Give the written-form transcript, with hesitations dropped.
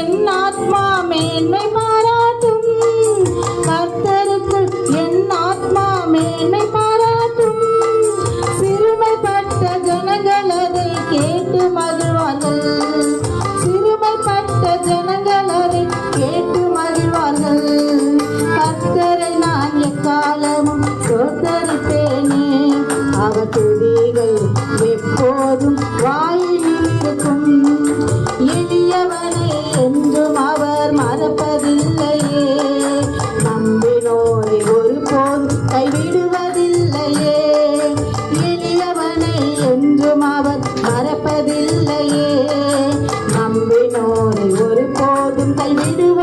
என் ஆத்மா மேன்மை பாராட்டும். கர்த்தருக்குள் என் ஆத்மா மேன்மை பாராட்டும். சிறுமைப்பட்ட ஜனங்கள் அதை கேட்டு மகிழ்வார்கள். சிறுமைப்பட்ட ஜனங்கள் அதை கேட்டு மகிழ்வார்கள். கர்த்தரை நான் எக்காலமும் ஸ்தோத்தரிப்பேனே. அவர் துதிகள் எப்போதும் வாயிலில் இருக்கும். எளியவனை என்றும் அவர் மறப்பதில்லையே. நம்பினோரை ஒருபோதும் கைவிடுவதில்லையே. எளியவனை என்றும் அவர் மறப்பதில்லையே. நம்பினோரை ஒருபோதும் கைவிடுவதில்லையே.